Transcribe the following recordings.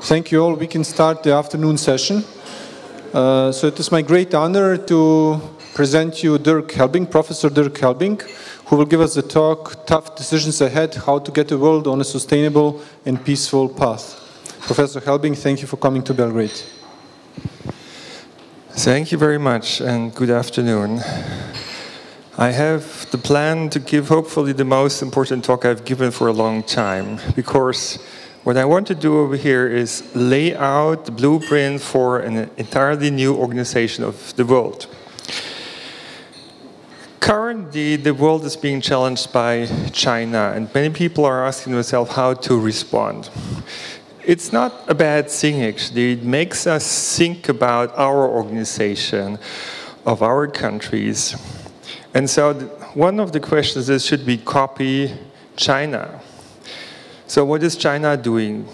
Thank you all. We can start the afternoon session. So it is my great honor to present you Dirk Helbing, Professor Dirk Helbing, who will give us the talk, Tough Decisions Ahead, How to Get the World on a Sustainable and Peaceful Path. Professor Helbing, thank you for coming to Belgrade. Thank you very much, and good afternoon. I have the plan to give hopefully the most important talk I've given for a long time, because what I want to do over here is lay out the blueprint for an entirely new organization of the world. Currently, the world is being challenged by China, and many people are asking themselves how to respond. It's not a bad thing, actually. It makes us think about our organization of our countries. And so one of the questions is, should we copy China? So what is China doing?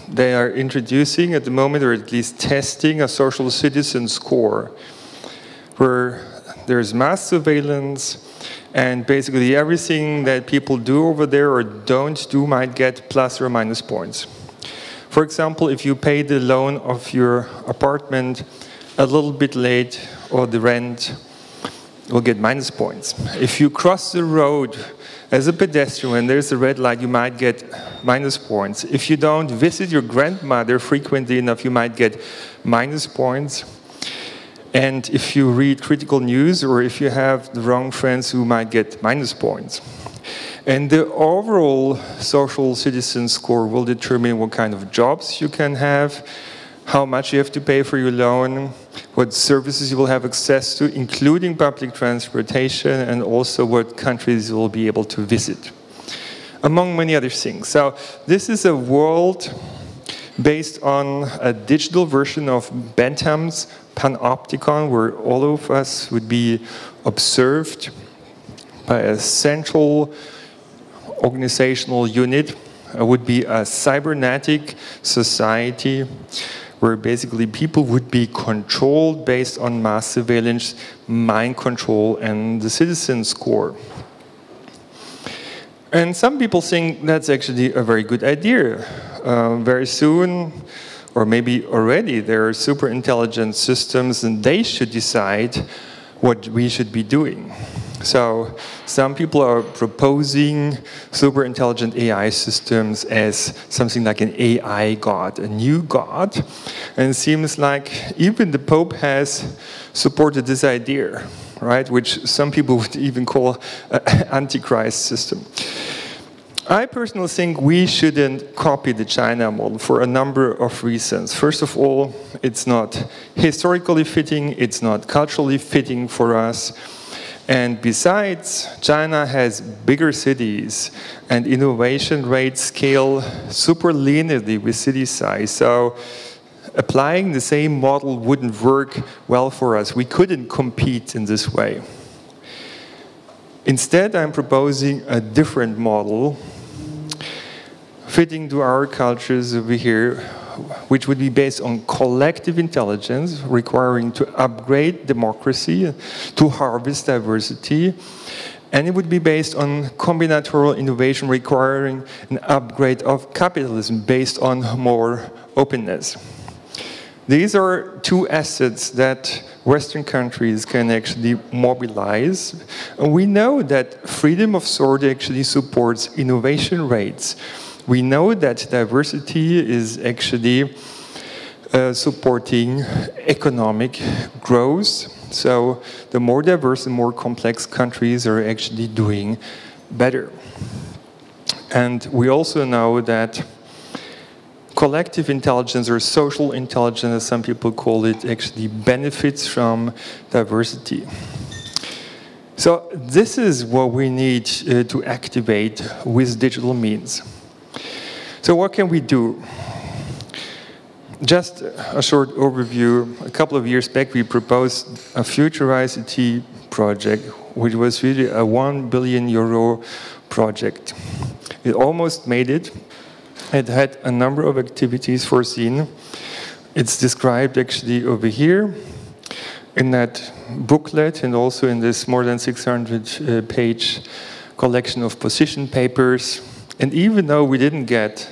They are introducing at the moment, or at least testing, a social citizen score, where there's mass surveillance, and basically everything that people do over there or don't do might get plus or minus points. For example, if you pay the loan of your apartment a little bit late, or the rent, you'll get minus points. If you cross the road as a pedestrian when there's a red light, you might get minus points. If you don't visit your grandmother frequently enough, you might get minus points. And if you read critical news, or if you have the wrong friends, you might get minus points. And the overall social citizen score will determine what kind of jobs you can have, how much you have to pay for your loan, what services you will have access to, including public transportation, and also what countries you will be able to visit, among many other things. So this is a world based on a digital version of Bentham's panopticon, where all of us would be observed by a central organizational unit. It would be a cybernetic society where basically people would be controlled based on mass surveillance, mind control, and the citizen score. And some people think that's actually a very good idea. Very soon, or maybe already, there are super intelligent systems, and they should decide what we should be doing. So some people are proposing super intelligent AI systems as something like an AI god, a new god. And it seems like even the Pope has supported this idea, right? Which some people would even call an antichrist system. I personally think we shouldn't copy the China model for a number of reasons. First of all, it's not historically fitting, it's not culturally fitting for us. And besides, China has bigger cities, and innovation rates scale super linearly with city size. So applying the same model wouldn't work well for us. We couldn't compete in this way. Instead, I'm proposing a different model fitting to our cultures over here, which would be based on collective intelligence, requiring to upgrade democracy, to harvest diversity, and it would be based on combinatorial innovation, requiring an upgrade of capitalism based on more openness. These are two assets that Western countries can actually mobilize. And we know that freedom of thought actually supports innovation rates. We know that diversity is actually supporting economic growth. So the more diverse and more complex countries are actually doing better. And we also know that collective intelligence, or social intelligence, as some people call it, actually benefits from diversity. So this is what we need to activate with digital means. So what can we do? Just a short overview. A couple of years back, we proposed a future ICT project, which was really a €1 billion project. It almost made it. It had a number of activities foreseen. It's described actually over here in that booklet, and also in this more than 600-page collection of position papers. And even though we didn't get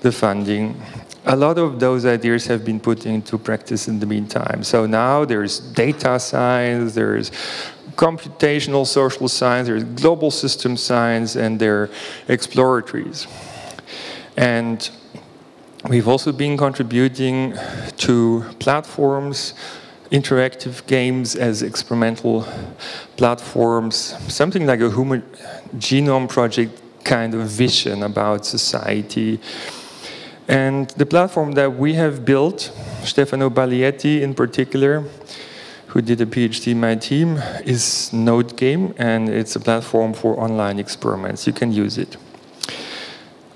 the funding, a lot of those ideas have been put into practice in the meantime. So now there's data science, there's computational social science, there's global system science, and there are exploratories. And we've also been contributing to platforms, interactive games as experimental platforms, something like a human genome project kind of vision about society. And the platform that we have built, Stefano Balietti in particular, who did a PhD in my team, is Node Game, and it's a platform for online experiments. You can use it.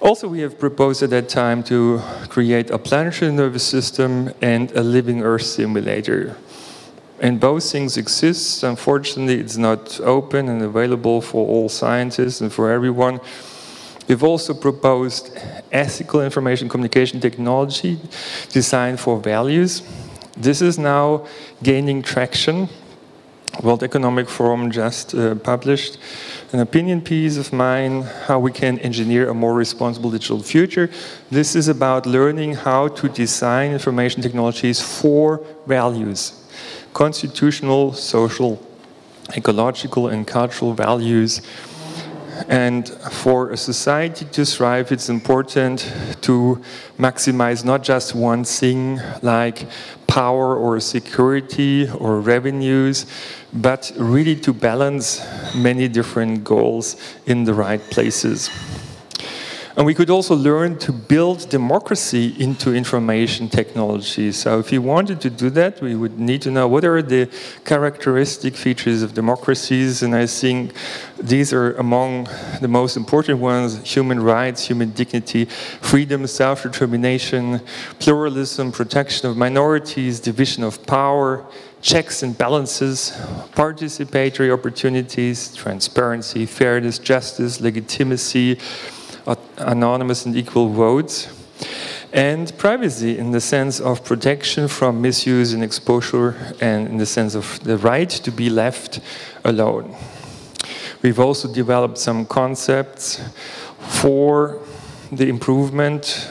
Also, we have proposed at that time to create a planetary nervous system and a living Earth simulator. And both things exist. Unfortunately, it's not open and available for all scientists and for everyone. We've also proposed ethical information communication technology designed for values. This is now gaining traction. World Economic Forum just published an opinion piece of mine, how we can engineer a more responsible digital future. This is about learning how to design information technologies for values, constitutional, social, ecological, and cultural values. And for a society to thrive, it's important to maximize not just one thing like power or security or revenues, but really to balance many different goals in the right places. And we could also learn to build democracy into information technology. So if you wanted to do that, we would need to know what are the characteristic features of democracies. And I think these are among the most important ones: human rights, human dignity, freedom, self-determination, pluralism, protection of minorities, division of power, checks and balances, participatory opportunities, transparency, fairness, justice, legitimacy, anonymous and equal votes, and privacy in the sense of protection from misuse and exposure, and in the sense of the right to be left alone. We've also developed some concepts for the improvement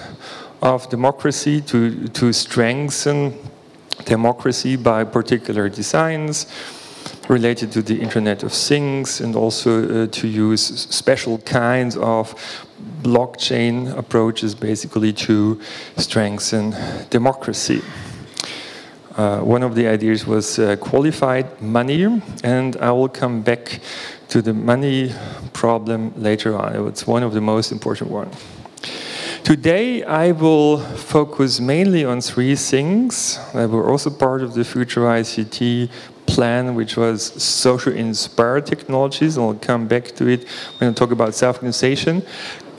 of democracy, to strengthen democracy by particular designs related to the Internet of Things, and also to use special kinds of blockchain approaches basically to strengthen democracy. One of the ideas was qualified money, and I will come back to the money problem later on. It's one of the most important ones. Today I will focus mainly on three things that were also part of the future ICT plan, which was social inspired technologies. I'll come back to it when I talk about self-organization.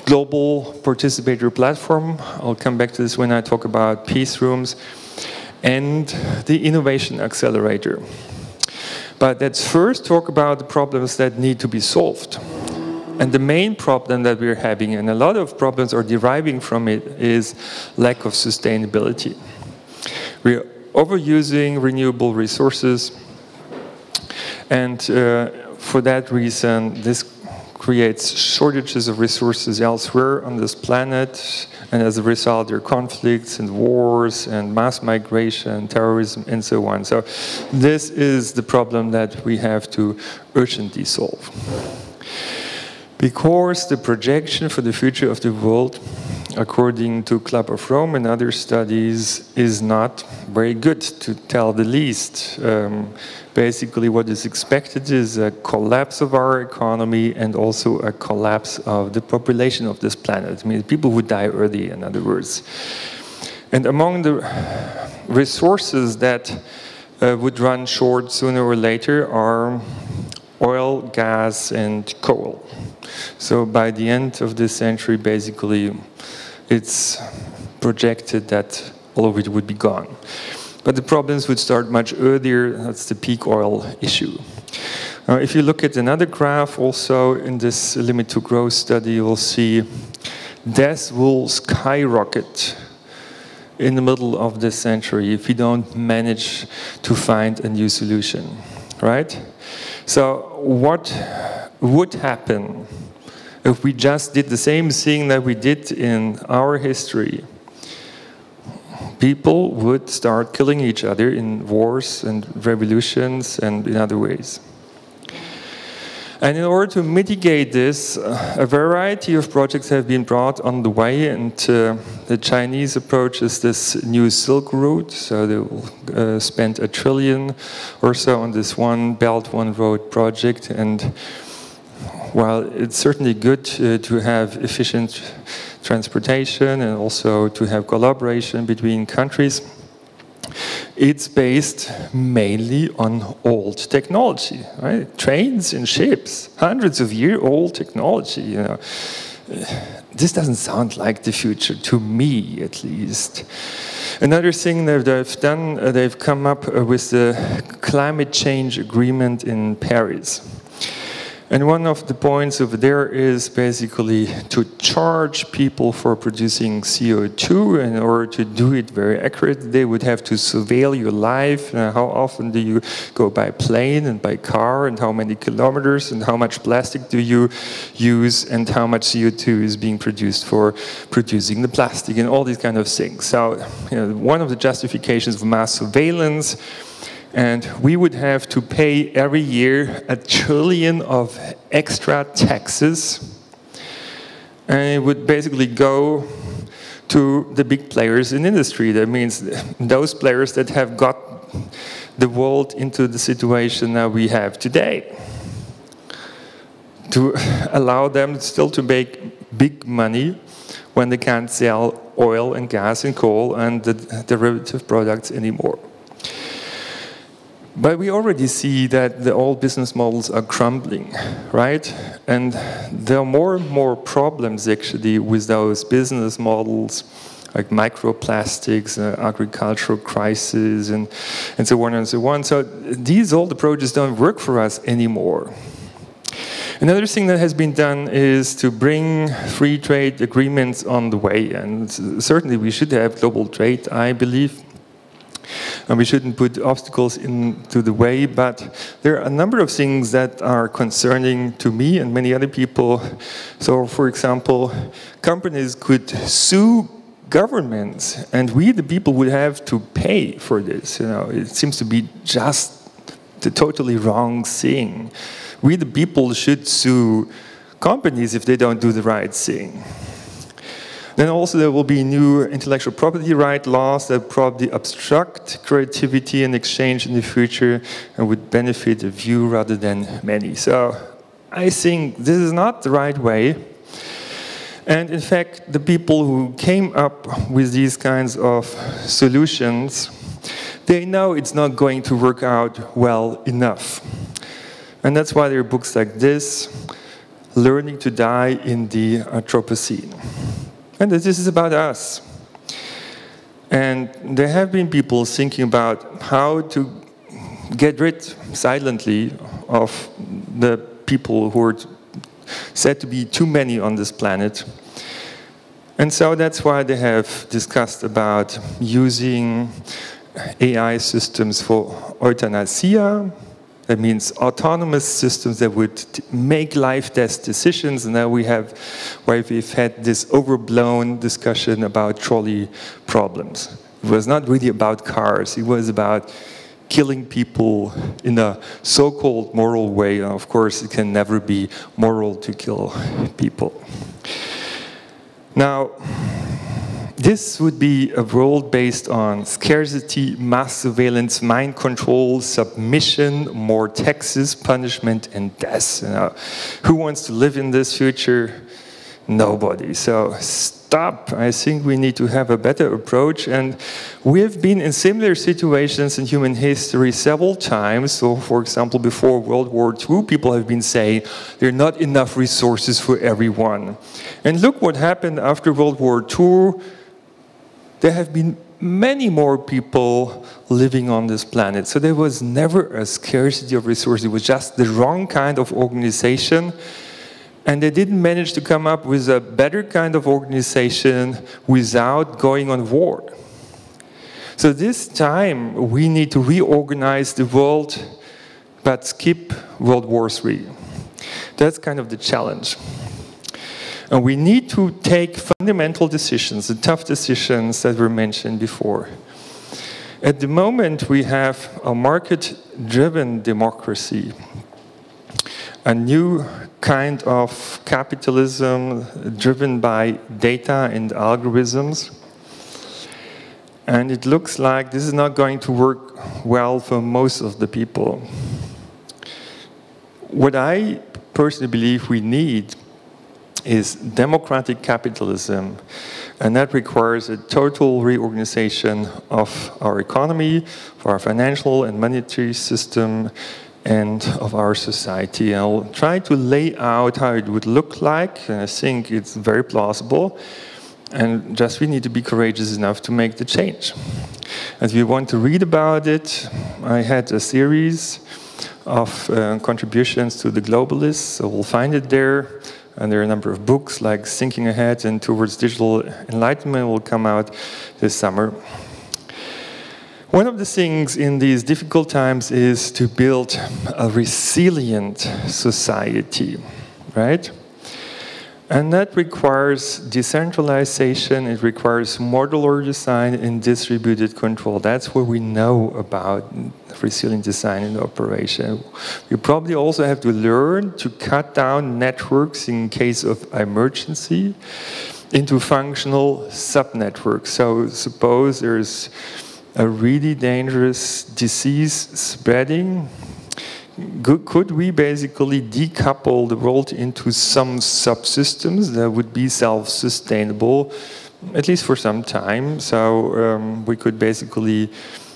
Global participatory platform. I'll come back to this when I talk about peace rooms. And the innovation accelerator. But let's first talk about the problems that need to be solved. And the main problem that we're having, and a lot of problems are deriving from it, is lack of sustainability. We're overusing renewable resources, and for that reason, this creates shortages of resources elsewhere on this planet, and as a result, there are conflicts and wars and mass migration, terrorism, and so on. So this is the problem that we have to urgently solve. Because the projection for the future of the world, according to Club of Rome and other studies, is not very good, to tell the least. Basically, what is expected is a collapse of our economy and also a collapse of the population of this planet. I mean, people would die early, in other words. And among the resources that would run short sooner or later are oil, gas, and coal. So by the end of this century, basically, it's projected that all of it would be gone. But the problems would start much earlier. That's the peak oil issue. If you look at another graph also in this limit to growth study, you will see death will skyrocket in the middle of this century if we don't manage to find a new solution, right? So what would happen if we just did the same thing that we did in our history? people would start killing each other in wars and revolutions and in other ways. And in order to mitigate this, a variety of projects have been brought on the way, and the Chinese approach is this new Silk Route, so they will spend $1 trillion or so on this One Belt, One Road project, and while it's certainly good to have efficient transportation and also to have collaboration between countries, it's based mainly on old technology, right? Trains and ships, hundreds of year-old technology. You know, this doesn't sound like the future to me, at least. Another thing that they've done, they've come up with the climate change agreement in Paris. And one of the points over there is basically to charge people for producing CO2. In order to do it very accurately, they would have to surveil your life. How often do you go by plane and by car, and how many kilometers, and how much plastic do you use, and how much CO2 is being produced for producing the plastic, and all these kind of things. So, you know, one of the justifications of mass surveillance. And we would have to pay every year $1 trillion of extra taxes. And it would basically go to the big players in industry. That means those players that have got the world into the situation that we have today. To allow them still to make big money when they can't sell oil and gas and coal and the derivative products anymore. But we already see that the old business models are crumbling, right? And there are more and more problems, actually, with those business models, like microplastics, agricultural crisis, and so on and so on. So these old approaches don't work for us anymore. Another thing that has been done is to bring free trade agreements on the way. And certainly we should have global trade, I believe. And we shouldn't put obstacles into the way, but there are a number of things that are concerning to me and many other people. So, for example, companies could sue governments, and we, the people, would have to pay for this. You know, it seems to be just the totally wrong thing. We, the people, should sue companies if they don't do the right thing. Then also there will be new intellectual property right laws that probably obstruct creativity and exchange in the future and would benefit a few rather than many. So I think this is not the right way. And in fact, the people who came up with these kinds of solutions, they know it's not going to work out well enough. And that's why there are books like this, Learning to Die in the Anthropocene. And this is about us. And there have been people thinking about how to get rid silently of the people who are said to be too many on this planet. And so that's why they have discussed about using AI systems for euthanasia. That means autonomous systems that would make life-death decisions. And now we've had this overblown discussion about trolley problems. It was not really about cars. It was about killing people in a so-called moral way. And of course, it can never be moral to kill people. Now, this would be a world based on scarcity, mass surveillance, mind control, submission, more taxes, punishment, and death. You know, who wants to live in this future? Nobody. So stop. I think we need to have a better approach. And we have been in similar situations in human history several times. So, for example, before World War II, people have been saying there are not enough resources for everyone. And look what happened after World War II. There have been many more people living on this planet. So there was never a scarcity of resources. It was just the wrong kind of organization. And they didn't manage to come up with a better kind of organization without going on war. So this time, we need to reorganize the world, but skip World War III. That's kind of the challenge. And we need to take fundamental decisions, the tough decisions that were mentioned before. At the moment, we have a market-driven democracy, a new kind of capitalism driven by data and algorithms. And it looks like this is not going to work well for most of the people. What I personally believe we need is democratic capitalism, and that requires a total reorganization of our economy, of our financial and monetary system, and of our society. I'll try to lay out how it would look like, and I think it's very plausible, and just we need to be courageous enough to make the change. And if you want to read about it, I had a series of contributions to the globalists, so we'll find it there. And there are a number of books like Thinking Ahead and Towards Digital Enlightenment will come out this summer. One of the things in these difficult times is to build a resilient society, right? And that requires decentralization, it requires modular design and distributed control. That's what we know about resilient design and operation. We probably also have to learn to cut down networks in case of emergency into functional subnetworks. So suppose there's a really dangerous disease spreading, could we basically decouple the world into some subsystems that would be self-sustainable, at least for some time? So we could basically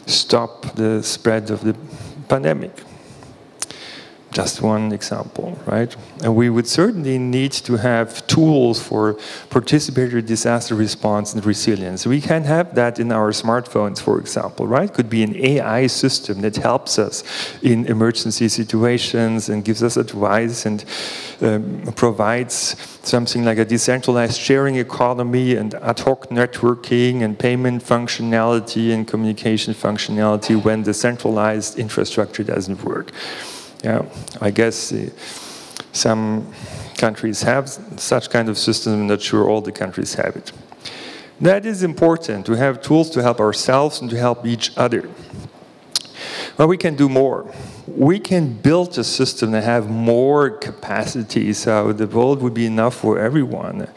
stop the spread of the pandemic. Just one example, right? And we would certainly need to have tools for participatory disaster response and resilience. We can have that in our smartphones, for example, right? Could be an AI system that helps us in emergency situations and gives us advice and provides something like a decentralized sharing economy and ad hoc networking and payment functionality and communication functionality when the centralized infrastructure doesn't work. Yeah, I guess some countries have such kind of system. I'm not sure all the countries have it. That is important, to have tools to help ourselves and to help each other. But we can do more. We can build a system that have more capacity, so the world would be enough for everyone.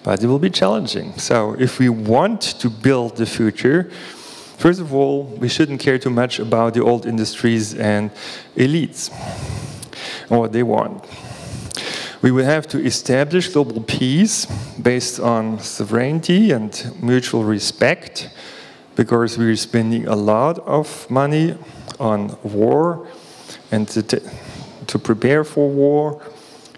But it will be challenging. So if we want to build the future, first of all, we shouldn't care too much about the old industries and elites and what they want. We will have to establish global peace based on sovereignty and mutual respect, because we're spending a lot of money on war and to prepare for war,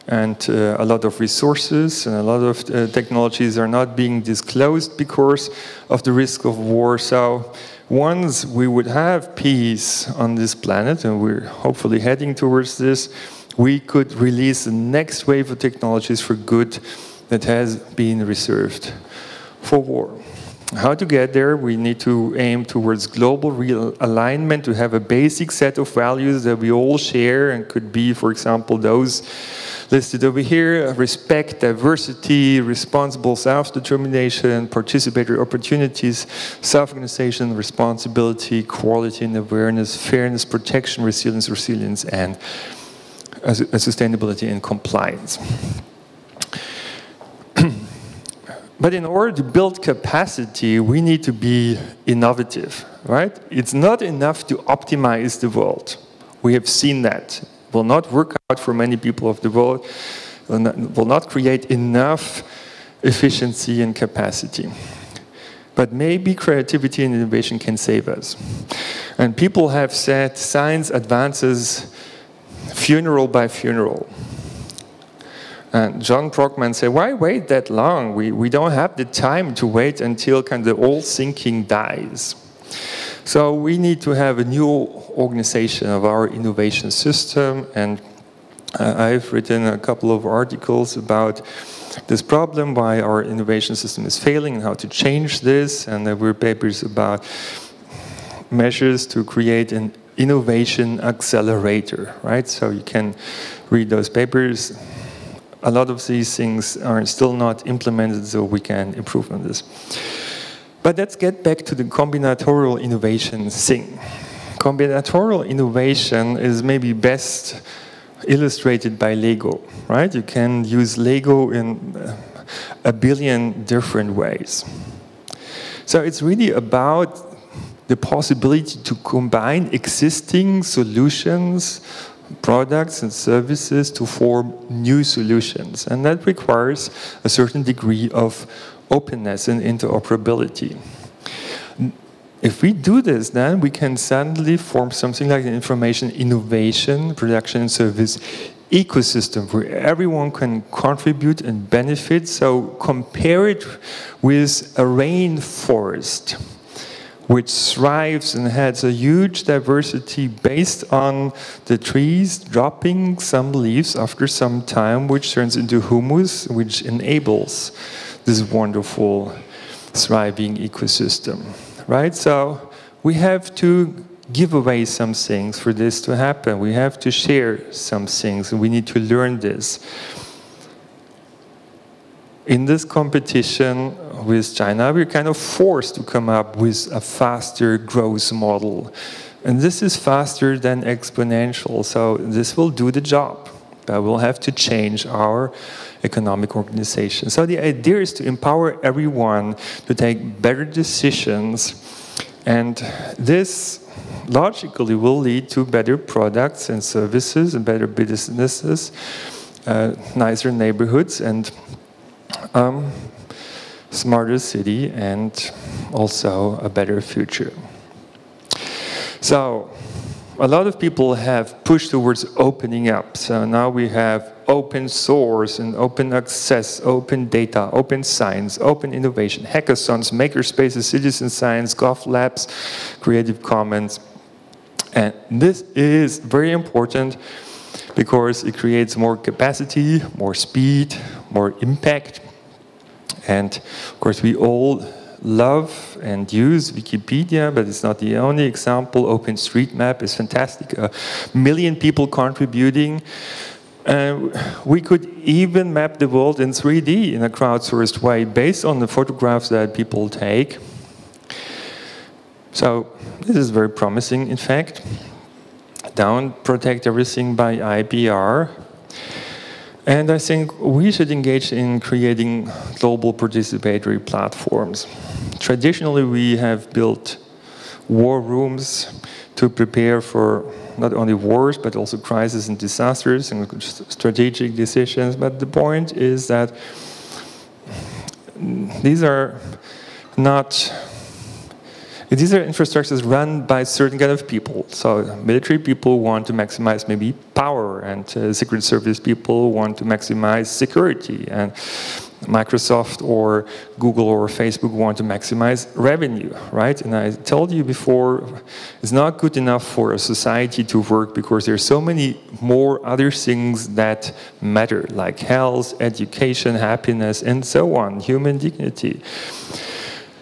and a lot of resources and a lot of technologies are not being disclosed because of the risk of war. So once we would have peace on this planet, and we're hopefully heading towards this, we could release the next wave of technologies for good that has been reserved for war. How to get there? We need to aim towards global alignment, to have a basic set of values that we all share, and could be, for example, those listed over here: respect, diversity, responsible self-determination, participatory opportunities, self-organization, responsibility, quality and awareness, fairness, protection, resilience, and sustainability and compliance. But in order to build capacity, we need to be innovative, right? It's not enough to optimize the world. We have seen that. It will not work out for many people of the world. It will not create enough efficiency and capacity. But maybe creativity and innovation can save us. And people have said science advances funeral by funeral. And John Brockman said, why wait that long? We don't have the time to wait until kind of the old thinking dies. So we need to have a new organization of our innovation system. And I've written a couple of articles about this problem, why our innovation system is failing and how to change this. And there were papers about measures to create an innovation accelerator, right? So you can read those papers. a lot of these things are still not implemented, so we can improve on this. But let's get back to the combinatorial innovation thing. Combinatorial innovation is maybe best illustrated by Lego, right? You can use Lego in a billion different ways. So it's really about the possibility to combine existing solutions, products and services to form new solutions. And that requires a certain degree of openness and interoperability. If we do this, then we can suddenly form something like an information innovation, production and service ecosystem where everyone can contribute and benefit. So compare it with a rainforest, which thrives and has a huge diversity based on the trees dropping some leaves after some time, which turns into humus, which enables this wonderful, thriving ecosystem, right? So we have to give away some things for this to happen. We have to share some things, and we need to learn this. In this competition with China, we're kind of forced to come up with a faster growth model. And this is faster than exponential, so this will do the job. But we'll have to change our economic organization. So the idea is to empower everyone to take better decisions, and this logically will lead to better products and services and better businesses, nicer neighborhoods, and smarter city, and also a better future. So a lot of people have pushed towards opening up. So now we have open source and open access, open data, open science, open innovation, hackathons, makerspaces, citizen science, Gov labs, Creative Commons. And this is very important because it creates more capacity, more speed, more impact. And of course, we all love and use Wikipedia, but it's not the only example. OpenStreetMap is fantastic. 1 million people contributing. We could even map the world in 3D in a crowdsourced way based on the photographs that people take. So this is very promising, in fact. Don't protect everything by IPR. And I think we should engage in creating global participatory platforms. Traditionally, we have built war rooms to prepare for not only wars, but also crises and disasters and strategic decisions. But the point is that these are infrastructures run by certain kind of people. So military people want to maximize maybe power, and Secret Service people want to maximize security, and Microsoft or Google or Facebook want to maximize revenue, right? And I told you before, it's not good enough for a society to work because there's so many more other things that matter, like health, education, happiness, and so on, human dignity.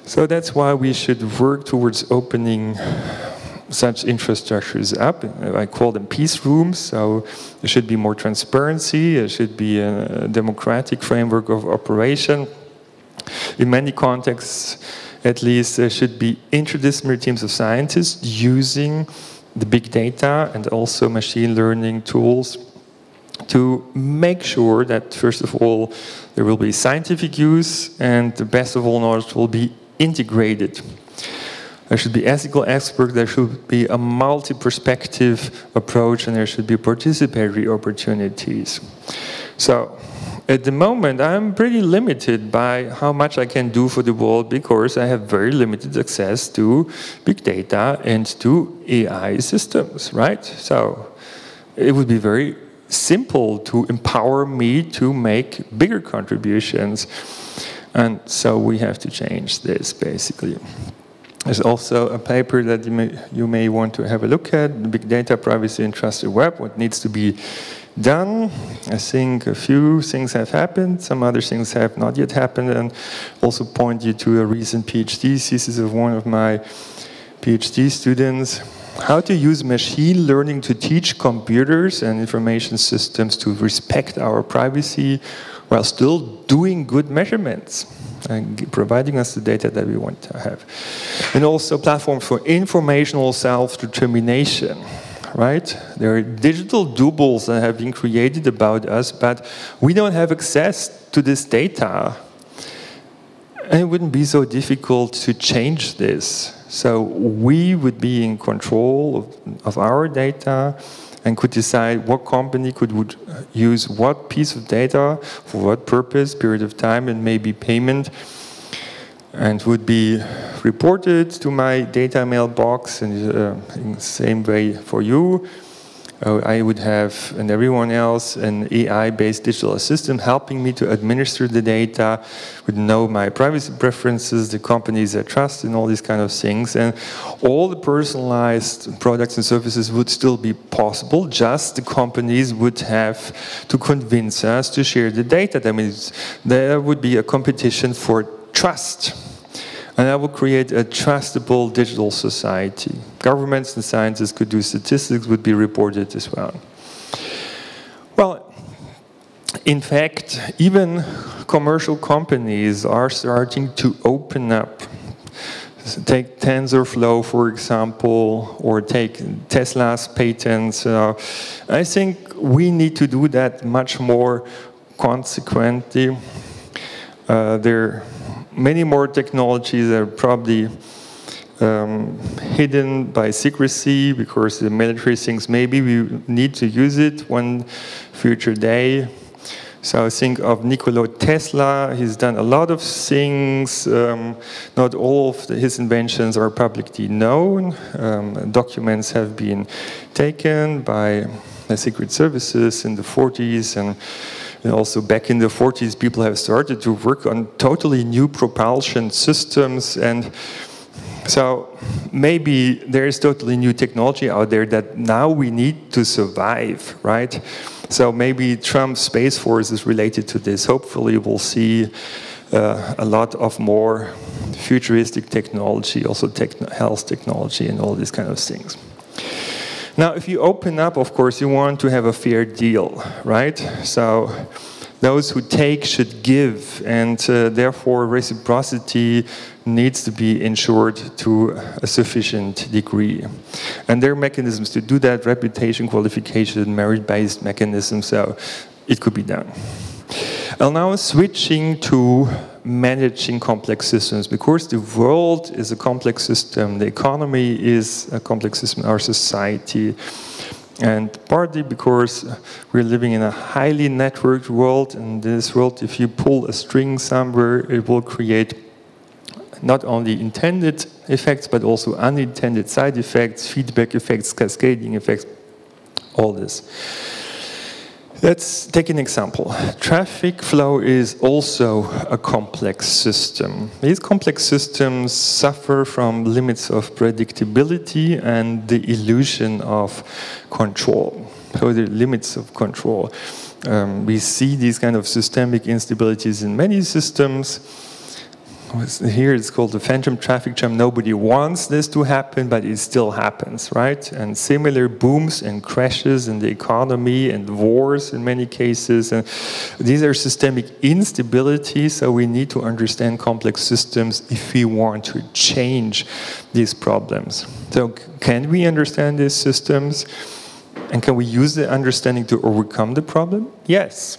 So that's why we should work towards opening such infrastructures up. I call them peace rooms. So there should be more transparency. There should be a democratic framework of operation. In many contexts, at least, there should be interdisciplinary teams of scientists using the big data and also machine learning tools to make sure that, first of all, there will be scientific use, and the best of all knowledge will be integrated. There should be ethical experts, there should be a multi-perspective approach, and there should be participatory opportunities. So, at the moment, I'm pretty limited by how much I can do for the world because I have very limited access to big data and to AI systems, right? So, it would be very simple to empower me to make bigger contributions. And so we have to change this, basically. There's also a paper that you may want to have a look at, Big Data, Privacy, and Trusted Web, what needs to be done. I think a few things have happened, some other things have not yet happened, and also point you to a recent PhD thesis of one of my PhD students. how to use machine learning to teach computers and information systems to respect our privacy while still doing good measurements and providing us the data that we want to have. And also platforms for informational self-determination, right? There are digital doubles that have been created about us, but we don't have access to this data. And it wouldn't be so difficult to change this. So we would be in control of our data and could decide what company would use what piece of data for what purpose, period of time, and maybe payment, and would be reported to my data mailbox in the same way for you. I would have, and everyone else, an AI-based digital assistant helping me to administer the data, would know my privacy preferences, the companies I trust, and all these kind of things. And all the personalized products and services would still be possible, just the companies would have to convince us to share the data. That means there would be a competition for trust. And that would create a trustable digital society. Governments and scientists could do statistics, would be reported as well. Well, in fact, even commercial companies are starting to open up. Take TensorFlow, for example, or take Tesla's patents. I think we need to do that much more consequently. There many more technologies are probably hidden by secrecy because the military thinks maybe we need to use it one future day. So I think of Nikola Tesla. He's done a lot of things. Not all of his inventions are publicly known. Documents have been taken by the secret services in the 40s, and also back in the 40s, people have started to work on totally new propulsion systems. And so maybe there is totally new technology out there that now we need to survive, right? So maybe Trump's Space Force is related to this. Hopefully we'll see a lot of more futuristic technology, also health technology and all these kind of things. Now, if you open up, of course, you want to have a fair deal, right? So those who take should give, and therefore reciprocity needs to be ensured to a sufficient degree. And there are mechanisms to do that: reputation, qualification, merit-based mechanisms, so it could be done. And now switching to managing complex systems, because the world is a complex system, the economy is a complex system, our society, and partly because we're living in a highly networked world, and in this world, if you pull a string somewhere, it will create not only intended effects, but also unintended side effects, feedback effects, cascading effects, all this. Let's take an example. Traffic flow is also a complex system. These complex systems suffer from limits of predictability and the illusion of control. So the limits of control. We see these kind of systemic instabilities in many systems. Here it's called the phantom traffic jam. Nobody wants this to happen, but it still happens, right? And similar booms and crashes in the economy and wars in many cases. And these are systemic instabilities, so we need to understand complex systems if we want to change these problems. So can we understand these systems? And can we use the understanding to overcome the problem? Yes.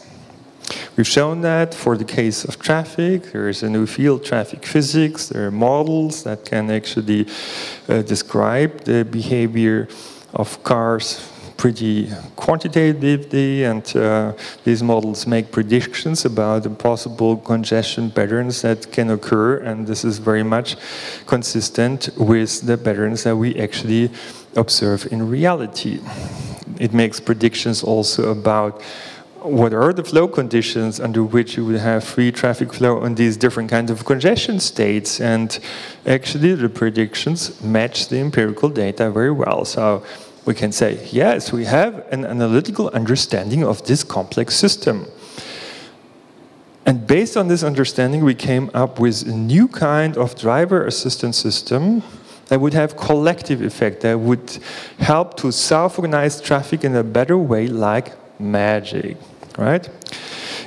We've shown that for the case of traffic. There is a new field, traffic physics. There are models that can actually describe the behavior of cars pretty quantitatively, and these models make predictions about the possible congestion patterns that can occur, and this is very much consistent with the patterns that we actually observe in reality. It makes predictions also about what are the flow conditions under which you would have free traffic flow on these different kinds of congestion states, and actually the predictions match the empirical data very well. So we can say, yes, we have an analytical understanding of this complex system. And based on this understanding, we came up with a new kind of driver assistance system that would have collective effect, that would help to self-organize traffic in a better way, like magic, right?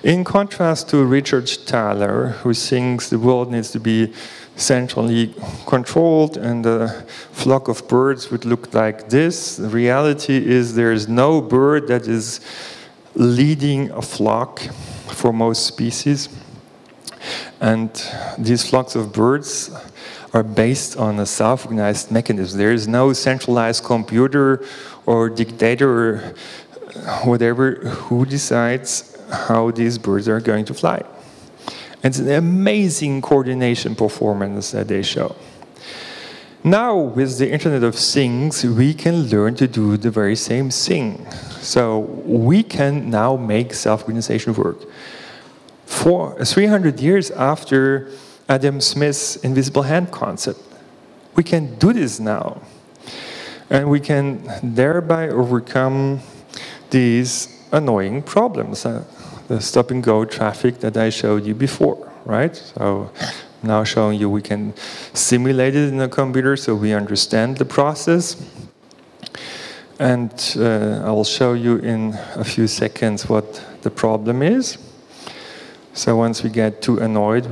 In contrast to Richard Thaler, who thinks the world needs to be centrally controlled and a flock of birds would look like this, the reality is there is no bird that is leading a flock for most species. And these flocks of birds are based on a self-organized mechanism. There is no centralized computer or dictator or whatever who decides how these birds are going to fly. It's an amazing coordination performance that they show. Now, with the Internet of Things, we can learn to do the very same thing. So we can now make self-organization work. 300 years after Adam Smith's invisible hand concept, we can do this now. And we can thereby overcome these annoying problems, the stop-and-go traffic that I showed you before, right? So now showing you we can simulate it in a computer so we understand the process. And I'll show you in a few seconds what the problem is. So once we get too annoyed,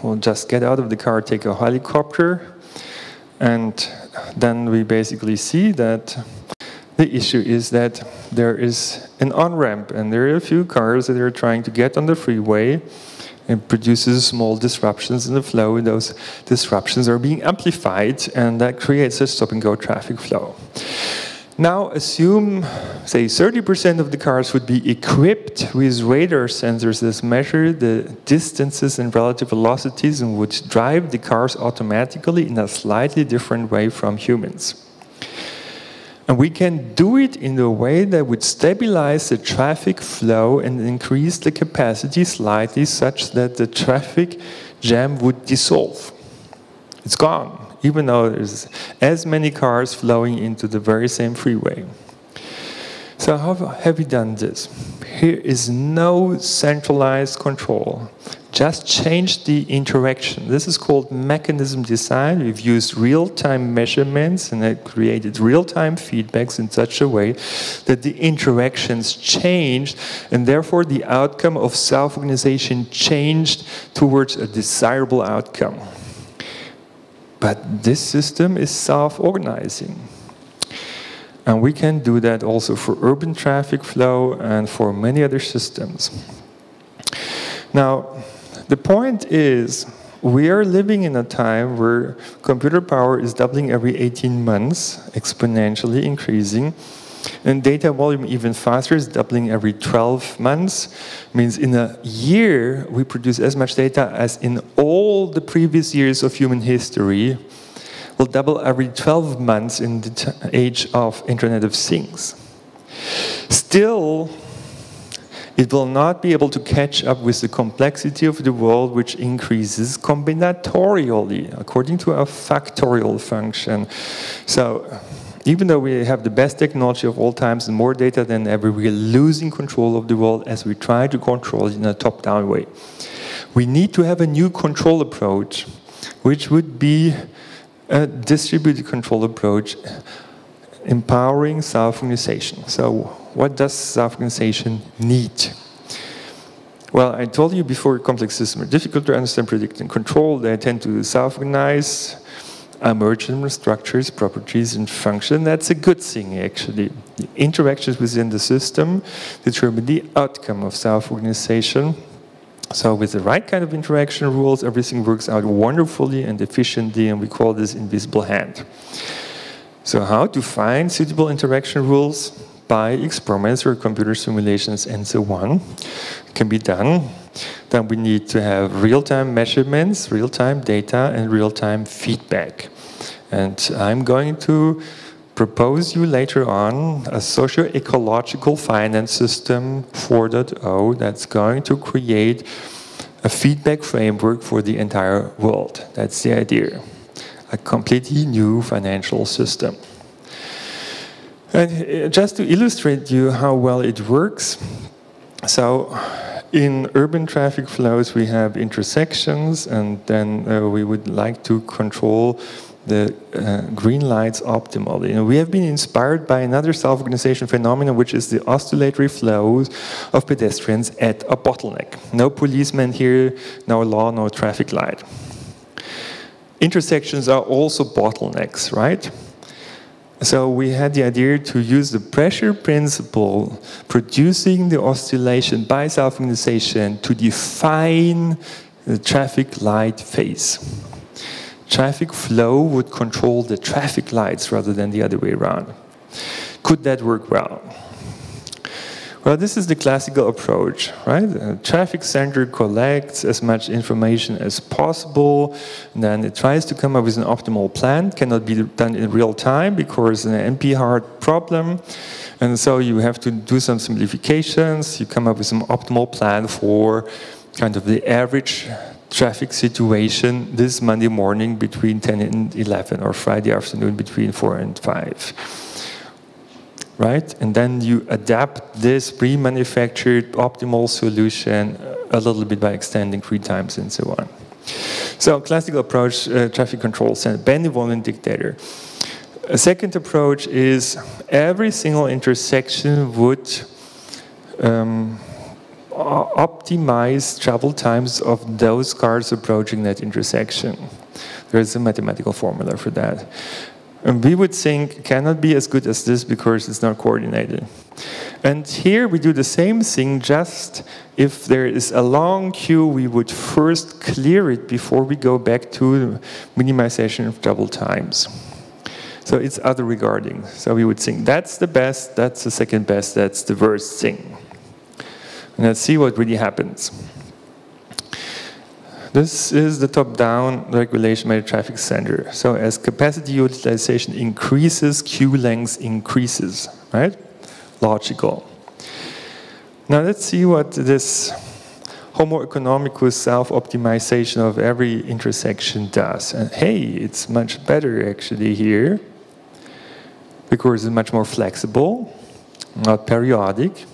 we'll just get out of the car, take a helicopter, and then we basically see that the issue is that there is an on-ramp, and there are a few cars that are trying to get on the freeway. It produces small disruptions in the flow, and those disruptions are being amplified, and that creates a stop-and-go traffic flow. Now assume, say, 30% of the cars would be equipped with radar sensors that measure the distances and relative velocities and would drive the cars automatically in a slightly different way from humans. And we can do it in a way that would stabilize the traffic flow and increase the capacity slightly such that the traffic jam would dissolve. It's gone, even though there's as many cars flowing into the very same freeway. So how have we done this? Here is no centralized control. Just change the interaction. This is called mechanism design. We've used real-time measurements and it created real-time feedbacks in such a way that the interactions changed and therefore the outcome of self-organization changed towards a desirable outcome. But this system is self-organizing. And we can do that also for urban traffic flow and for many other systems. Now, the point is, we are living in a time where computer power is doubling every 18 months, exponentially increasing, and data volume even faster is doubling every 12 months. Means in a year, we produce as much data as in all the previous years of human history. Will double every 12 months in the age of Internet of Things. Still, it will not be able to catch up with the complexity of the world, which increases combinatorially, according to a factorial function. So, even though we have the best technology of all times and more data than ever, we are losing control of the world as we try to control it in a top-down way. We need to have a new control approach, which would be a distributed control approach, empowering self-organization. So what does self-organization need? Well, I told you before, complex systems are difficult to understand, predict, and control. They tend to self-organize, emerge in structures, properties, and function. That's a good thing, actually. The interactions within the system determine the outcome of self-organization. So with the right kind of interaction rules, everything works out wonderfully and efficiently, and we call this invisible hand. So how to find suitable interaction rules? By experiments or computer simulations and so on. It can be done. Then we need to have real-time measurements, real-time data, and real-time feedback. And I'm going to propose you later on a socio-ecological finance system 4.0 that's going to create a feedback framework for the entire world. That's the idea. A completely new financial system. And just to illustrate you how well it works, so in urban traffic flows we have intersections, and then we would like to control the green lights optimally. And we have been inspired by another self-organization phenomenon, which is the oscillatory flows of pedestrians at a bottleneck. No policeman here, no law, no traffic light. Intersections are also bottlenecks, right? So we had the idea to use the pressure principle, producing the oscillation by self-organization to define the traffic light phase. Traffic flow would control the traffic lights rather than the other way around. Could that work well? Well, this is the classical approach, right? The traffic center collects as much information as possible, and then it tries to come up with an optimal plan. Cannot be done in real time because an NP-hard problem, and so you have to do some simplifications. You come up with some optimal plan for kind of the average traffic situation this Monday morning between 10 and 11, or Friday afternoon between 4 and 5. Right? And then you adapt this pre-manufactured optimal solution a little bit by extending free times and so on. So classical approach, traffic control center, benevolent dictator. A second approach is every single intersection would optimize travel times of those cars approaching that intersection. There is a mathematical formula for that. And we would think cannot be as good as this because it's not coordinated. And here we do the same thing, just if there is a long queue, we would first clear it before we go back to minimization of travel times. So it's other regarding. So we would think that's the best, that's the second best, that's the worst thing. And let's see what really happens. This is the top-down regulation by the traffic center. So as capacity utilization increases, queue length increases, right? Logical. Now let's see what this Homo economicus self-optimization of every intersection does. And hey, it's much better actually here, because it's much more flexible, not periodic,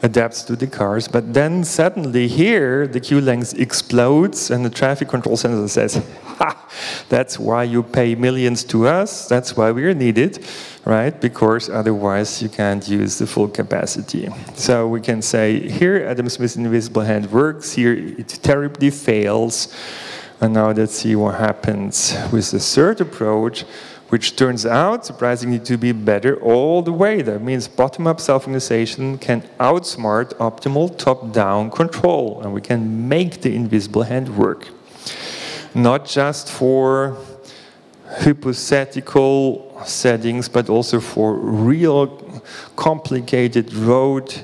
adapts to the cars, but then suddenly here the queue length explodes and the traffic control center says, ha, that's why you pay millions to us, that's why we're needed, right? Because otherwise you can't use the full capacity. So we can say, here Adam Smith's invisible hand works, here it terribly fails, and now let's see what happens with the third approach, which turns out, surprisingly, to be better all the way. That means bottom-up self-organization can outsmart optimal top-down control, and we can make the invisible hand work. Not just for hypothetical settings, but also for real complicated road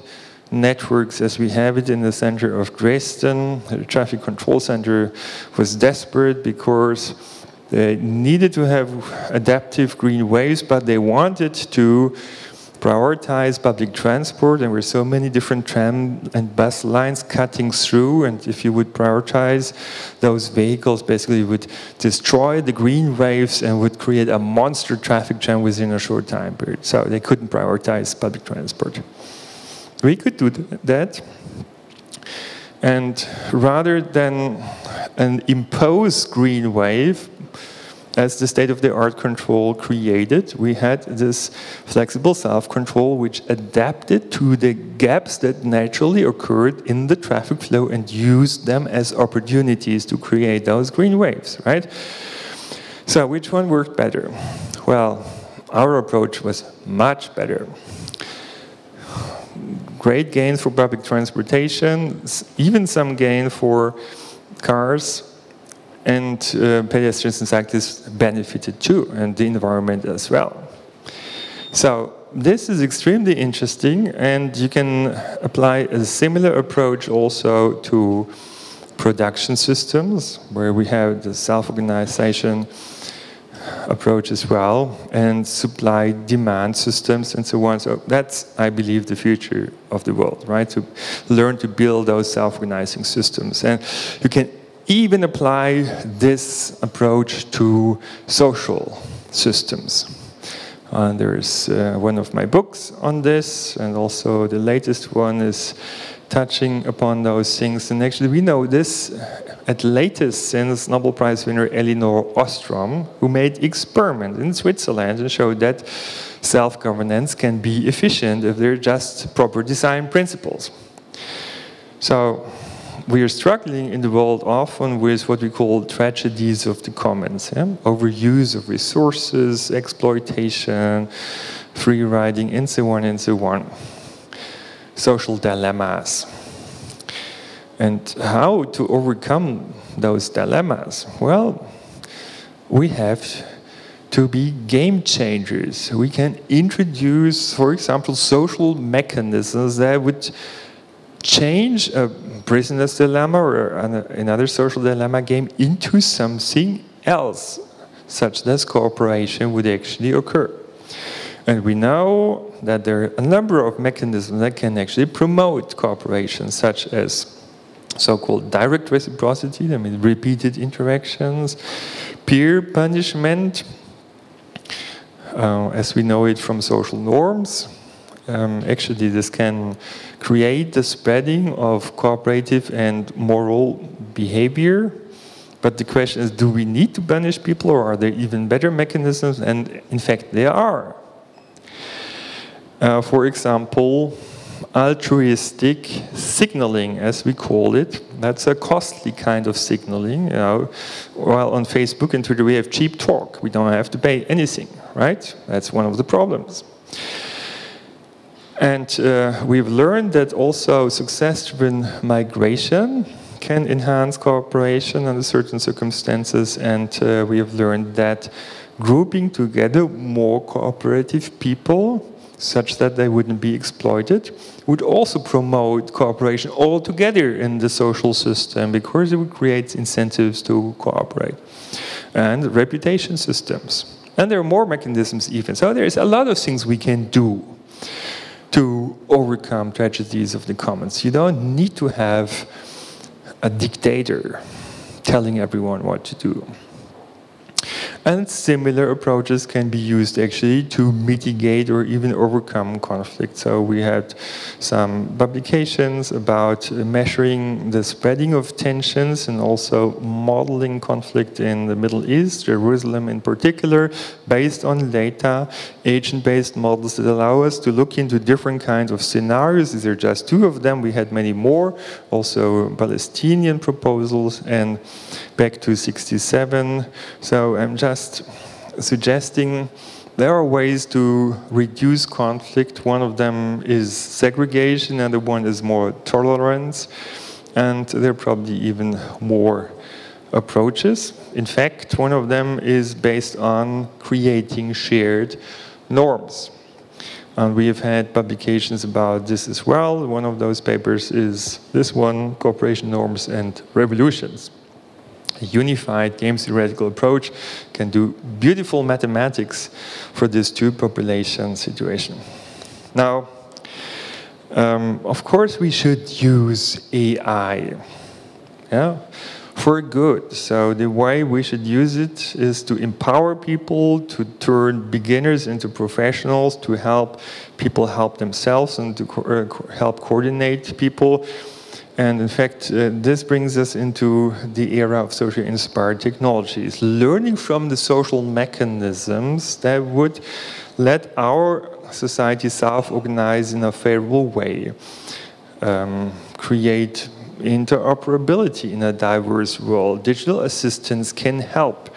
networks as we have it in the center of Dresden. The traffic control center was desperate because they needed to have adaptive green waves, but they wanted to prioritize public transport, and there were so many different tram and bus lines cutting through, and if you would prioritize those vehicles, basically you would destroy the green waves and would create a monster traffic jam within a short time period. So they couldn't prioritize public transport. We could do that, and rather than an imposed green wave, as the state-of-the-art control created, we had this flexible self-control which adapted to the gaps that naturally occurred in the traffic flow and used them as opportunities to create those green waves, right? So which one worked better? Well, our approach was much better. Great gains for public transportation, even some gain for cars, and pedestrians and cyclists benefited too, and the environment as well. So this is extremely interesting, and you can apply a similar approach also to production systems, where we have the self-organization approach as well, and supply-demand systems and so on. So that's, I believe, the future of the world, right? To learn to build those self-organizing systems. And you can even apply this approach to social systems. There's one of my books on this, and also the latest one is touching upon those things. And actually, we know this at latest since Nobel Prize winner Elinor Ostrom, who made experiments in Switzerland and showed that self-governance can be efficient if there are just proper design principles. So we are struggling in the world often with what we call tragedies of the commons, overuse of resources, exploitation, free riding, and so on and so on. Social dilemmas. And how to overcome those dilemmas? Well, we have to be game changers. We can introduce, for example, social mechanisms that would change a prisoner's dilemma or another social dilemma game into something else, such that cooperation would actually occur. And we know that there are a number of mechanisms that can actually promote cooperation, such as so-called direct reciprocity, I mean repeated interactions, peer punishment, as we know it from social norms. Actually, this can create the spreading of cooperative and moral behavior. But the question is, do we need to punish people, or are there even better mechanisms? And in fact, there are. For example, altruistic signaling, as we call it. That's a costly kind of signaling. You know, while on Facebook and Twitter we have cheap talk. We don't have to pay anything, right? That's one of the problems. And we've learned that also success-driven migration can enhance cooperation under certain circumstances, and we have learned that grouping together more cooperative people such that they wouldn't be exploited would also promote cooperation altogether in the social system, because it would create incentives to cooperate. And reputation systems. And there are more mechanisms even. So there's a lot of things we can do to overcome tragedies of the commons. You don't need to have a dictator telling everyone what to do. And similar approaches can be used actually to mitigate or even overcome conflict. So we had some publications about measuring the spreading of tensions and also modeling conflict in the Middle East, Jerusalem in particular, based on data, agent-based models that allow us to look into different kinds of scenarios. These are just two of them. We had many more, also Palestinian proposals, and back to 67. So I'm just suggesting there are ways to reduce conflict. One of them is segregation, and the one is more tolerance. And there are probably even more approaches. In fact, one of them is based on creating shared norms. And we have had publications about this as well. One of those papers is this one, Cooperation Norms and Revolutions. A unified game theoretical approach can do beautiful mathematics for this two-population situation. Now, of course, we should use AI, for good. So the way we should use it is to empower people, to turn beginners into professionals, to help people help themselves, and to help coordinate people. And in fact, this brings us into the era of socially inspired technologies, learning from the social mechanisms that would let our society self-organize in a favorable way, create interoperability in a diverse world. Digital assistants can help.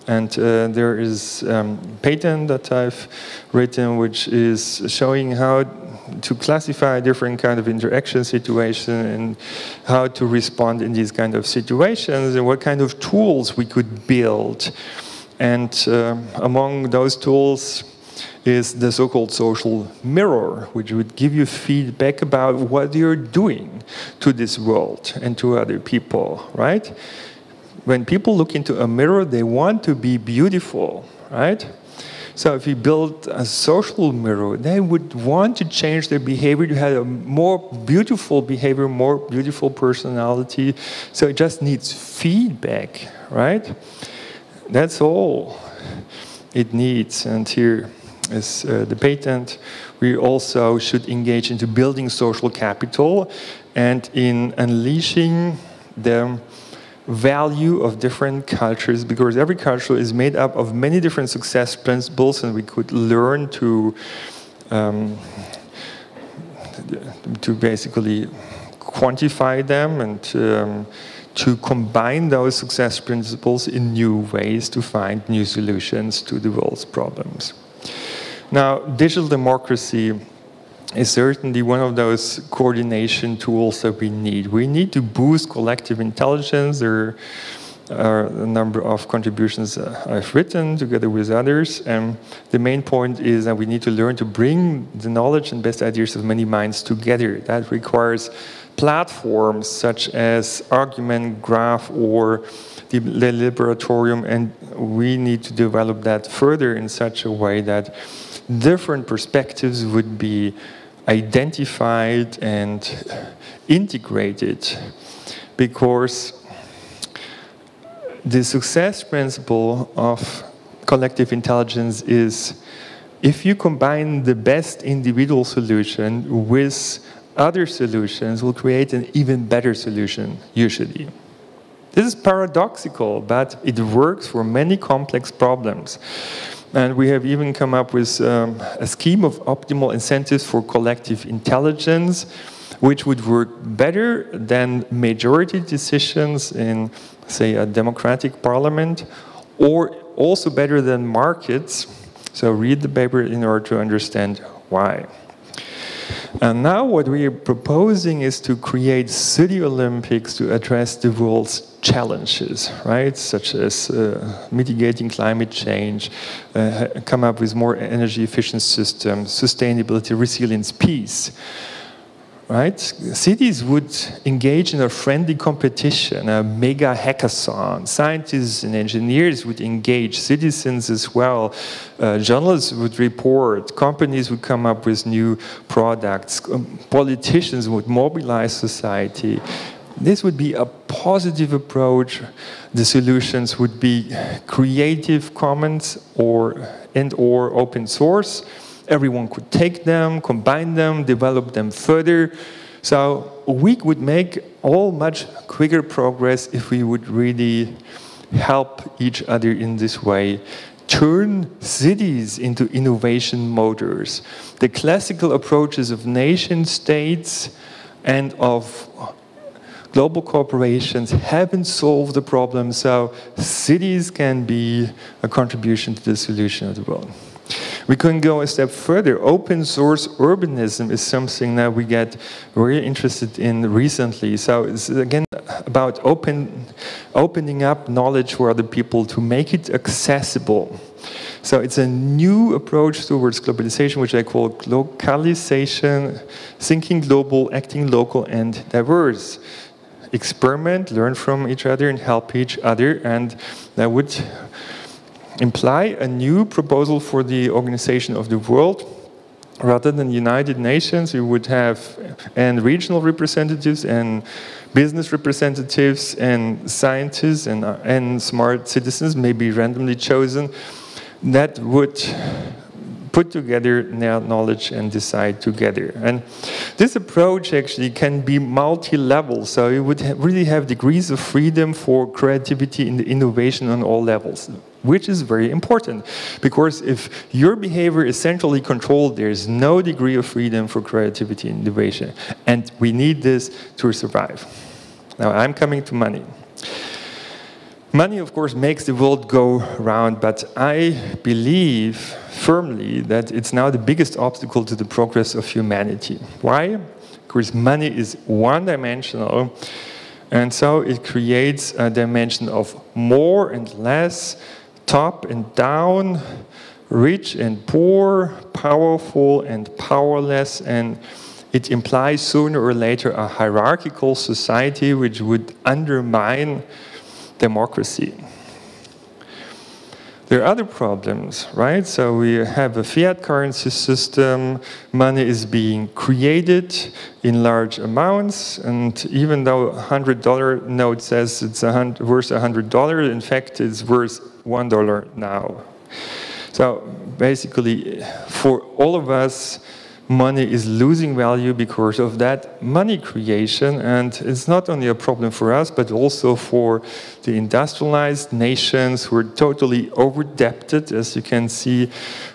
And there is a patent that I've written which is showing how to classify different kind of interaction situation and how to respond in these kind of situations and what kind of tools we could build. And among those tools is the so-called social mirror, which would give you feedback about what you're doing to this world and to other people, right? When people look into a mirror, they want to be beautiful, right? So if you build a social mirror, they would want to change their behavior to have a more beautiful behavior, more beautiful personality. So it just needs feedback, right? That's all it needs. And here is the patent. We also should engage into building social capital and in unleashing the value of different cultures, because every culture is made up of many different success principles, and we could learn to basically quantify them and to combine those success principles in new ways to find new solutions to the world's problems. Now, digital democracy is certainly one of those coordination tools that we need. We need to boost collective intelligence. There are a number of contributions I've written together with others. And the main point is that we need to learn to bring the knowledge and best ideas of many minds together. That requires platforms such as Argument, Graph, or the Liberatorium, and we need to develop that further in such a way that different perspectives would be identified and integrated, because the success principle of collective intelligence is if you combine the best individual solution with other solutions, will create an even better solution, usually. This is paradoxical, but it works for many complex problems. And we have even come up with a scheme of optimal incentives for collective intelligence, which would work better than majority decisions in, say, a democratic parliament, or also better than markets. So read the paper in order to understand why. And now what we are proposing is to create city Olympics to address the world's challenges, right? Such as mitigating climate change, come up with more energy efficient systems, sustainability, resilience, peace. Right? Cities would engage in a friendly competition, a mega hackathon. Scientists and engineers would engage, citizens as well. Journalists would report, companies would come up with new products, politicians would mobilize society. This would be a positive approach. The solutions would be Creative Commons and/or open source. Everyone could take them, combine them, develop them further. So we would make all much quicker progress if we would really help each other in this way. Turn cities into innovation motors. The classical approaches of nation states and of global corporations haven't solved the problem, so cities can be a contribution to the solution of the world. We can go a step further. Open source urbanism is something that we get very interested in recently. So it's again about opening up knowledge for other people to make it accessible. So it's a new approach towards globalization, which I call localization, thinking global, acting local, and diverse. Experiment, learn from each other, and help each other, and that would imply a new proposal for the organization of the world. Rather than United Nations, we would have regional representatives and business representatives and scientists and smart citizens, maybe randomly chosen, that would put together knowledge and decide together. And this approach actually can be multi-level, so you would really have degrees of freedom for creativity and innovation on all levels, which is very important, because if your behavior is centrally controlled, there's no degree of freedom for creativity and innovation, and we need this to survive. Now, I'm coming to money. Money, of course, makes the world go round, but I believe firmly that it's now the biggest obstacle to the progress of humanity. Why? Because money is one-dimensional, and so it creates a dimension of more and less, top and down, rich and poor, powerful and powerless, and it implies sooner or later a hierarchical society which would undermine democracy. There are other problems, right? So we have a fiat currency system, money is being created in large amounts, and even though a $100 note says it's worth $100, in fact it's worth $1 now. So basically, for all of us, money is losing value because of that money creation, and it's not only a problem for us, but also for the industrialized nations who are totally over-debted, as you can see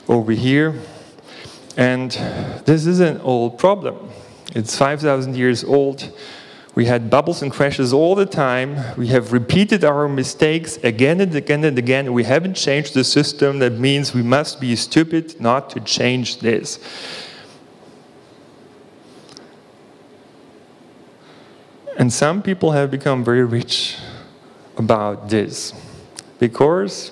over here. And this is an old problem. It's 5,000 years old. We had bubbles and crashes all the time. We have repeated our mistakes again and again and again. We haven't changed the system. That means we must be stupid not to change this. And some people have become very rich about this because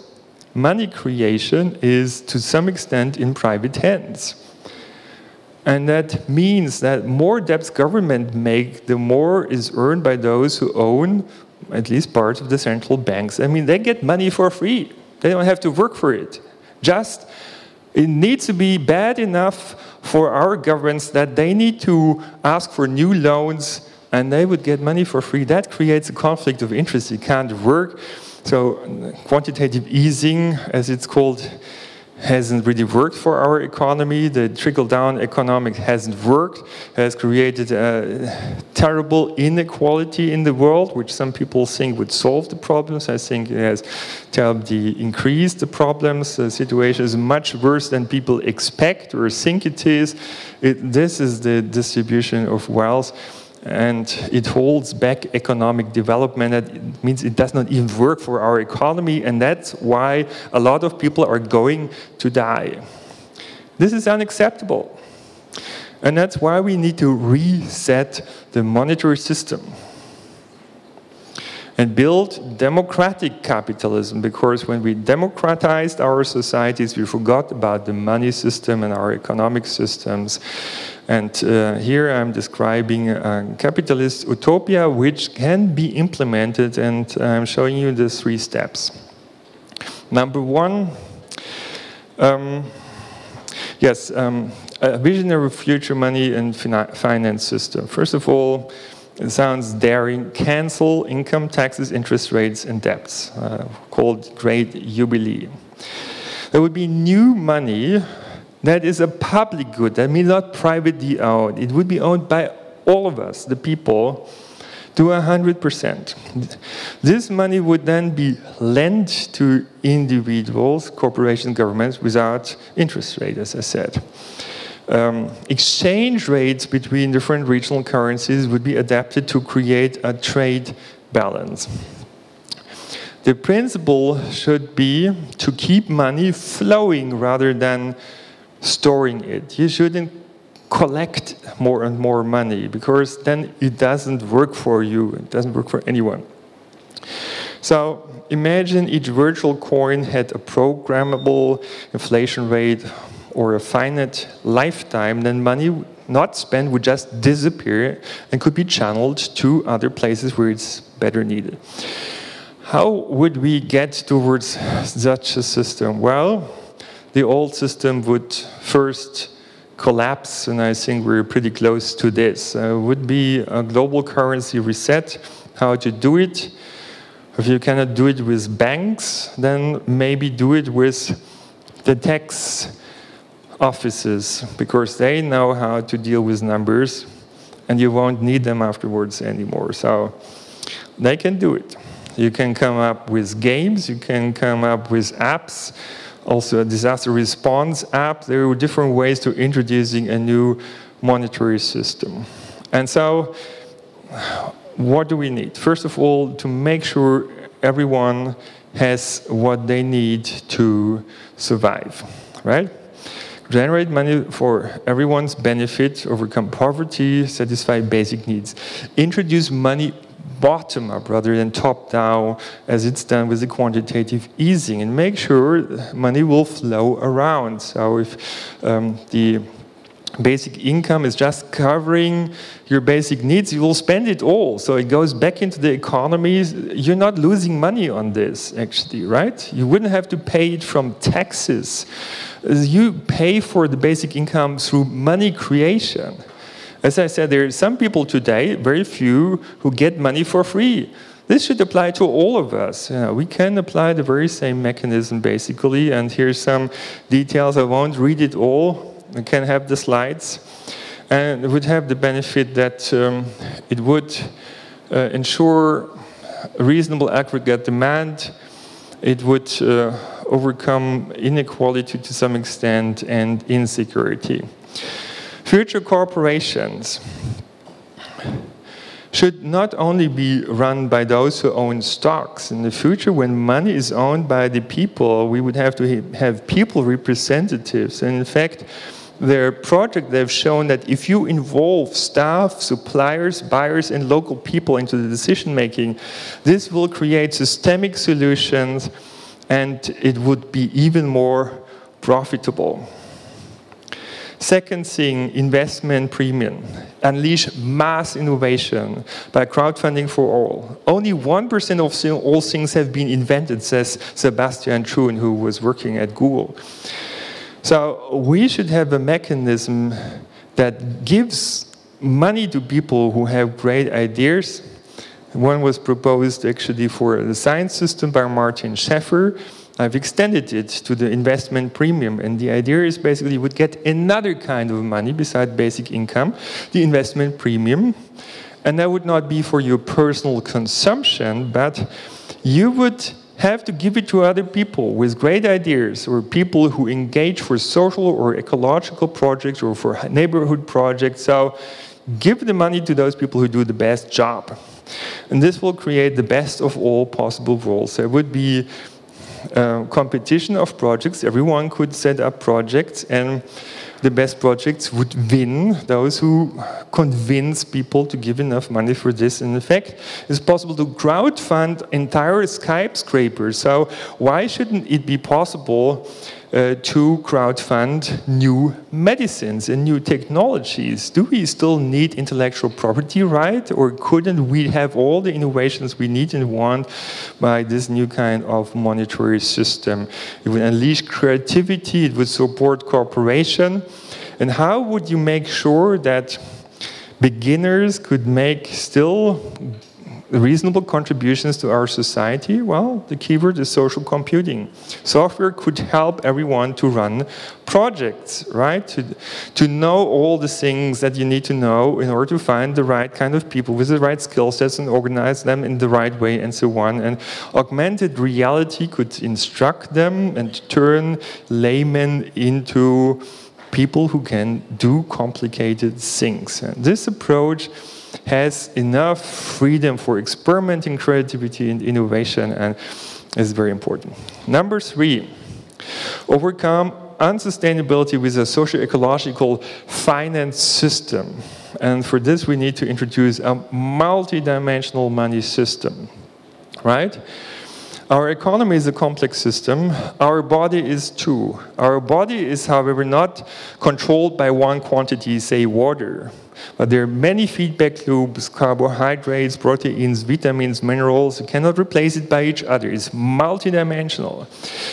money creation is to some extent in private hands. And that means that more debts government make, the more is earned by those who own at least parts of the central banks. I mean, they get money for free. They don't have to work for it. Just, it needs to be bad enough for our governments that they need to ask for new loans and they would get money for free. That creates a conflict of interest. It can't work. So quantitative easing, as it's called, hasn't really worked for our economy. The trickle-down economics hasn't worked, has created a terrible inequality in the world, which some people think would solve the problems. I think it has terribly increased the problems. The situation is much worse than people expect or think it is. This is the distribution of wealth, and it holds back economic development. That means it does not even work for our economy, and that's why a lot of people are going to die. This is unacceptable. And that's why we need to reset the monetary system and build democratic capitalism, because when we democratized our societies, we forgot about the money system and our economic systems. And here I'm describing a capitalist utopia which can be implemented, and I'm showing you the 3 steps. Number 1, a visionary future money and finance system. First of all, it sounds daring. Cancel income taxes, interest rates, and debts, called Great Jubilee. There would be new money that is a public good. That means not privately owned. It would be owned by all of us, the people, to 100%. This money would then be lent to individuals, corporations, governments without interest rate, as I said. Exchange rates between different regional currencies would be adapted to create a trade balance. The principle should be to keep money flowing rather than storing it. You shouldn't collect more and more money, because then it doesn't work for you. It doesn't work for anyone. So imagine each virtual coin had a programmable inflation rate or a finite lifetime. Then money not spent would just disappear and could be channeled to other places where it's better needed. How would we get towards such a system? Well, the old system would first collapse, and I think we're pretty close to this. Would be a global currency reset. How to do it? If you cannot do it with banks, then maybe do it with the tax offices, because they know how to deal with numbers, and you won't need them afterwards anymore. So they can do it. You can come up with games, you can come up with apps, also a disaster response app. There are different ways to introducing a new monetary system. And so, what do we need? First of all, to make sure everyone has what they need to survive, right? Generate money for everyone's benefit, overcome poverty, satisfy basic needs. Introduce money bottom-up rather than top-down, as it's done with the quantitative easing, and make sure money will flow around. So if the basic income is just covering your basic needs, you will spend it all. So it goes back into the economy. You're not losing money on this, actually, right? You wouldn't have to pay it from taxes. You pay for the basic income through money creation. As I said, there are some people today, very few, who get money for free. this should apply to all of us. We can apply the very same mechanism, basically, and here's some details. I won't read it all. I can have the slides. And it would have the benefit that it would ensure a reasonable aggregate demand. It would overcome inequality to some extent and insecurity. Future corporations should not only be run by those who own stocks. In the future, when money is owned by the people, we would have to have people representatives. And in fact, their project, they've shown that if you involve staff, suppliers, buyers, and local people into the decision-making, this will create systemic solutions, and it would be even more profitable. Second thing, investment premium. Unleash mass innovation by crowdfunding for all. Only 1% of all things have been invented, says Sebastian Truhn, who was working at Google. So we should have a mechanism that gives money to people who have great ideas. One was proposed actually for the science system by Martin Scheffer. I've extended it to the investment premium, and the idea is basically you would get another kind of money besides basic income, the investment premium, and that would not be for your personal consumption, but you would have to give it to other people with great ideas, or people who engage for social or ecological projects or for neighborhood projects. So give the money to those people who do the best job. And this will create the best of all possible worlds. There would be competition of projects. Everyone could set up projects, and the best projects would win, those who convince people to give enough money for this. And in fact, it's possible to crowdfund entire skyscrapers. So why shouldn't it be possible to crowdfund new medicines and new technologies? Do we still need intellectual property right, or couldn't we have all the innovations we need and want by this new kind of monetary system? It would unleash creativity, it would support cooperation. And how would you make sure that beginners could make still reasonable contributions to our society? Well, the keyword is social computing. Software could help everyone to run projects, right? To know all the things that you need to know in order to find the right kind of people with the right skill sets and organize them in the right way and so on. And augmented reality could instruct them and turn laymen into people who can do complicated things. And this approach has enough freedom for experimenting, creativity, and innovation, and is very important. Number 3, overcome unsustainability with a socio-ecological finance system. And for this, we need to introduce a multidimensional money system, right? Our economy is a complex system. Our body is too. Our body is, however, not controlled by one quantity, say water. But there are many feedback loops, carbohydrates, proteins, vitamins, minerals. You cannot replace it by each other. It's multidimensional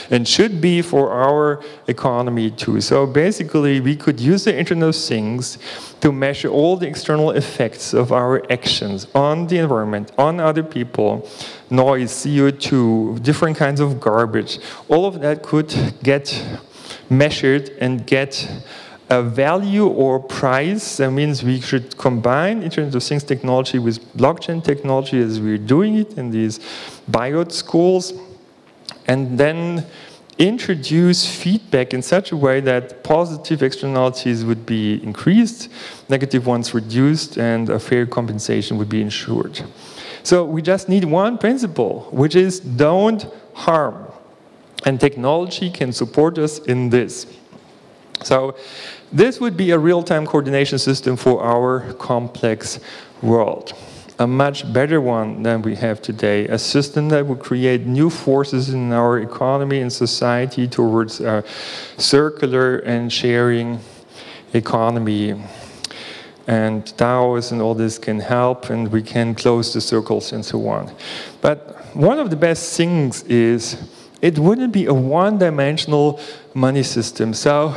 and should be for our economy too. So basically, we could use the Internet of Things to measure all the external effects of our actions on the environment, on other people, noise, CO2, different kinds of garbage. All of that could get measured and get a value or price. That means we should combine Internet of Things technology with blockchain technology as we're doing it in these BIOT schools, and then introduce feedback in such a way that positive externalities would be increased, negative ones reduced, and a fair compensation would be ensured. So we just need one principle, which is don't harm. And technology can support us in this. So this would be a real-time coordination system for our complex world. A much better one than we have today. A system that would create new forces in our economy and society towards a circular and sharing economy. And DAOs and all this can help, and we can close the circles and so on. But one of the best things is it wouldn't be a one-dimensional money system. So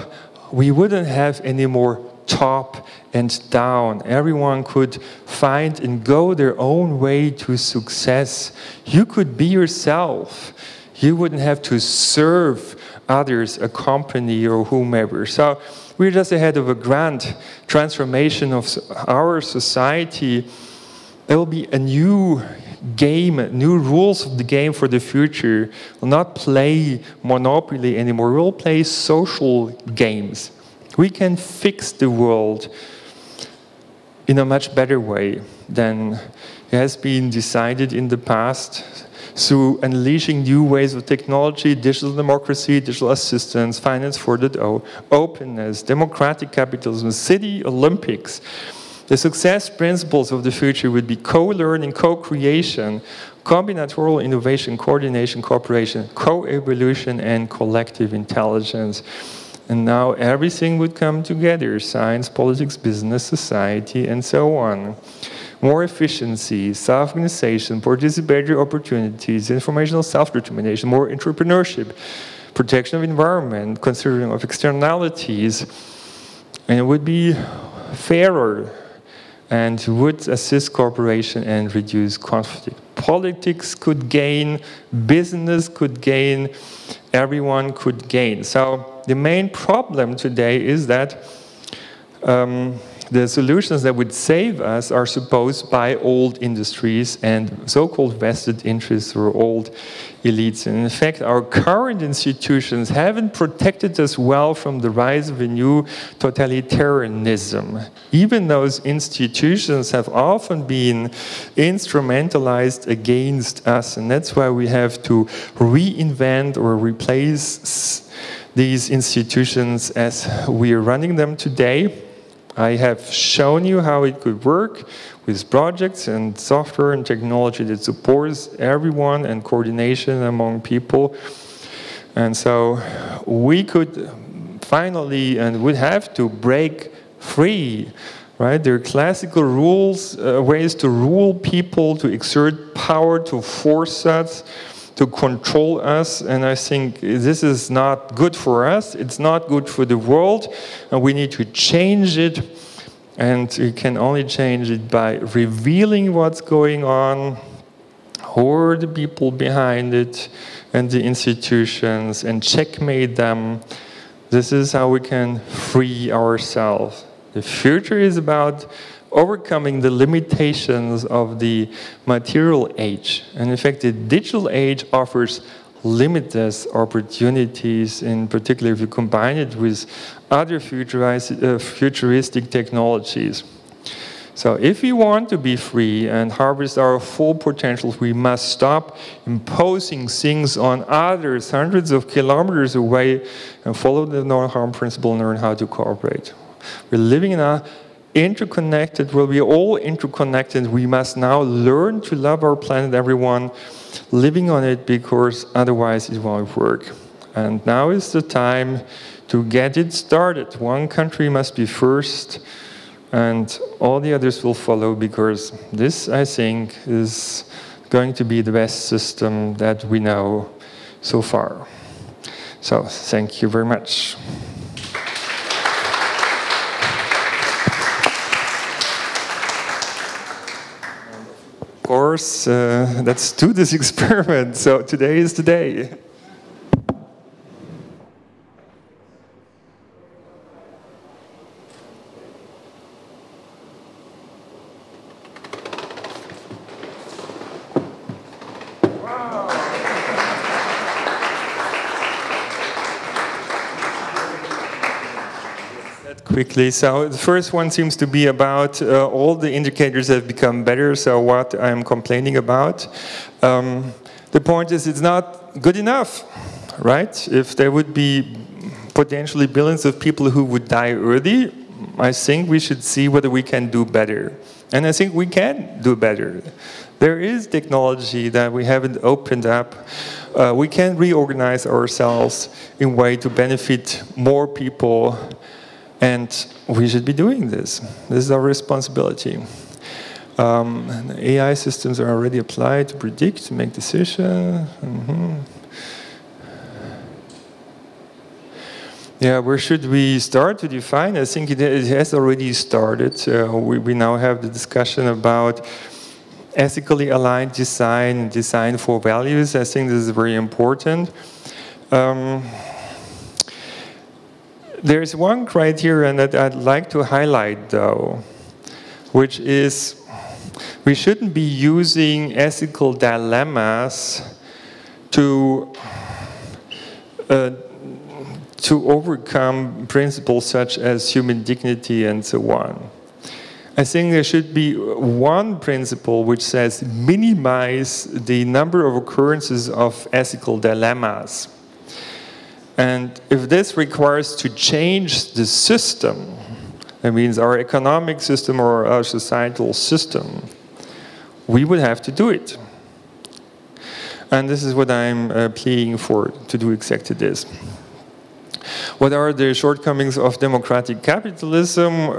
we wouldn't have any more top and down. Everyone could find and go their own way to success. You could be yourself. You wouldn't have to serve others, a company or whomever. So we're just ahead of a grand transformation of our society. There will be a new game, new rules of the game for the future. We'll not play Monopoly anymore. We'll play social games. We can fix the world in a much better way than has been decided in the past, through unleashing new ways of technology, digital democracy, digital assistance, finance 4.0, openness, democratic capitalism, city Olympics. The success principles of the future would be co-learning, co-creation, combinatorial innovation, coordination, cooperation, co-evolution, and collective intelligence. And now everything would come together: science, politics, business, society, and so on. More efficiency, self-organization, participatory opportunities, informational self-determination, more entrepreneurship, protection of environment, considering of externalities, and it would be fairer and would assist cooperation and reduce conflict. Politics could gain, business could gain, everyone could gain. So the main problem today is that the solutions that would save us are supposed by old industries and so-called vested interests or old elites. And in fact, our current institutions haven't protected us well from the rise of a new totalitarianism. Even those institutions have often been instrumentalized against us, and that's why we have to reinvent or replace these institutions as we are running them today. I have shown you how it could work with projects and software and technology that supports everyone and coordination among people. And so we could finally and would have to break free, right? There are classical rules, ways to rule people, to exert power, to force us, to control us, and I think this is not good for us, it's not good for the world, and we need to change it, and we can only change it by revealing what's going on, who are the people behind it, and the institutions, and checkmate them. This is how we can free ourselves. The future is about overcoming the limitations of the material age. And in fact, the digital age offers limitless opportunities, in particular if you combine it with other futuristic technologies. So if we want to be free and harvest our full potential, we must stop imposing things on others hundreds of kilometers away and follow the no-harm principle and learn how to cooperate. We're living in a interconnected world. We're all interconnected. We must now learn to love our planet, everyone, living on it, because otherwise it won't work. And now is the time to get it started. One country must be first, and all the others will follow, because this, I think, is going to be the best system that we know so far. So, thank you very much. Of course, let's do this experiment. So today is the day. Quickly. So the first one seems to be about all the indicators have become better, so what I'm complaining about. The point is it's not good enough, right? If there would be potentially billions of people who would die early, I think we should see whether we can do better. And I think we can do better. There is technology that we haven't opened up. We can reorganize ourselves in a way to benefit more people. And we should be doing this. This is our responsibility. AI systems are already applied to predict, to make decisions. Yeah, where should we start to define? I think it has already started. We now have the discussion about ethically aligned design, design for values. I think this is very important. There's one criterion that I'd like to highlight, though, which is we shouldn't be using ethical dilemmas to overcome principles such as human dignity and so on. I think there should be one principle which says minimize the number of occurrences of ethical dilemmas. And if this requires to change the system, that means our economic system or our societal system, we would have to do it. And this is what I'm pleading for, to do exactly this. What are the shortcomings of democratic capitalism?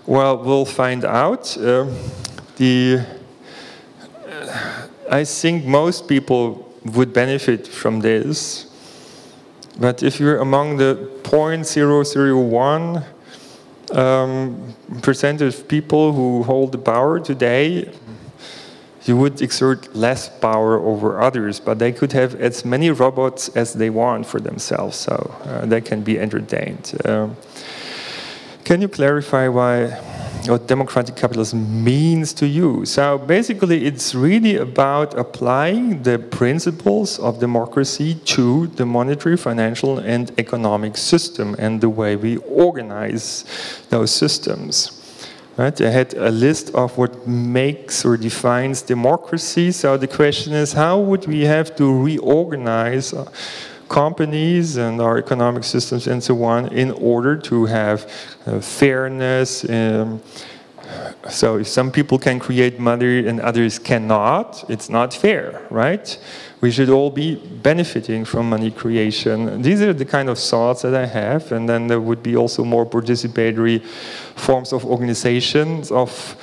Well, we'll find out. I think most people would benefit from this. But if you're among the 0.001% of people who hold the power today, you would exert less power over others, but they could have as many robots as they want for themselves, so they can be entertained. Can you clarify what democratic capitalism means to you? So basically, it's really about applying the principles of democracy to the monetary, financial, and economic system and the way we organize those systems. Right? I had a list of what makes or defines democracy. So the question is, how would we have to reorganize companies and our economic systems and so on in order to have fairness? So if some people can create money and others cannot, it's not fair, right? We should all be benefiting from money creation. These are the kind of thoughts that I have, and then there would be also more participatory forms of organizations of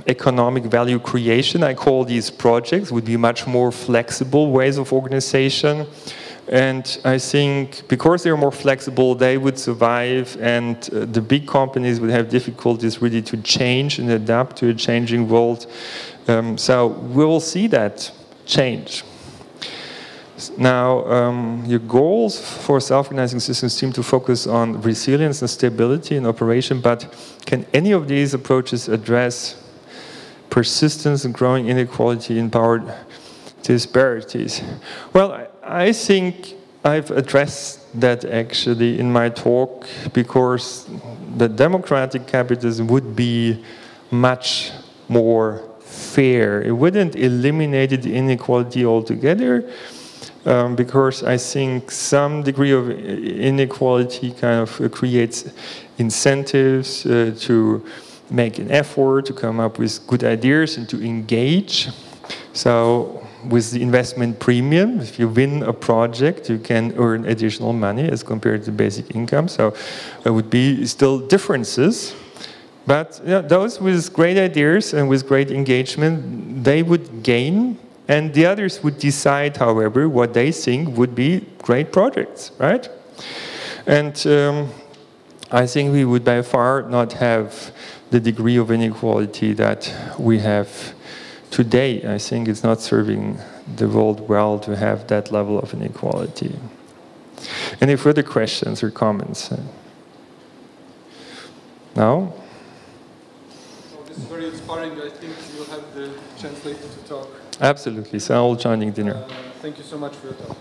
economic value creation. I call these projects, would be much more flexible ways of organization. And I think because they're more flexible, they would survive, and the big companies would have difficulties really to change and adapt to a changing world. So we'll see that change. Now, your goals for self-organizing systems seem to focus on resilience and stability in operation, but can any of these approaches address persistence and growing inequality in power disparities? Well, I think I've addressed that actually in my talk, because the democratic capitalism would be much more fair. It wouldn't eliminate the inequality altogether, because I think some degree of inequality kind of creates incentives to make an effort, to come up with good ideas and to engage. So with the investment premium, if you win a project, you can earn additional money as compared to basic income. So there would be still differences. But those with great ideas and with great engagement, they would gain, and the others would decide, however, what they think would be great projects, right? And I think we would by far not have the degree of inequality that we have today. I think it's not serving the world well to have that level of inequality. Any further questions or comments? No? This is very inspiring. I think you'll have the chance later to talk. Absolutely. So I'll join in dinner. Thank you so much for your talk.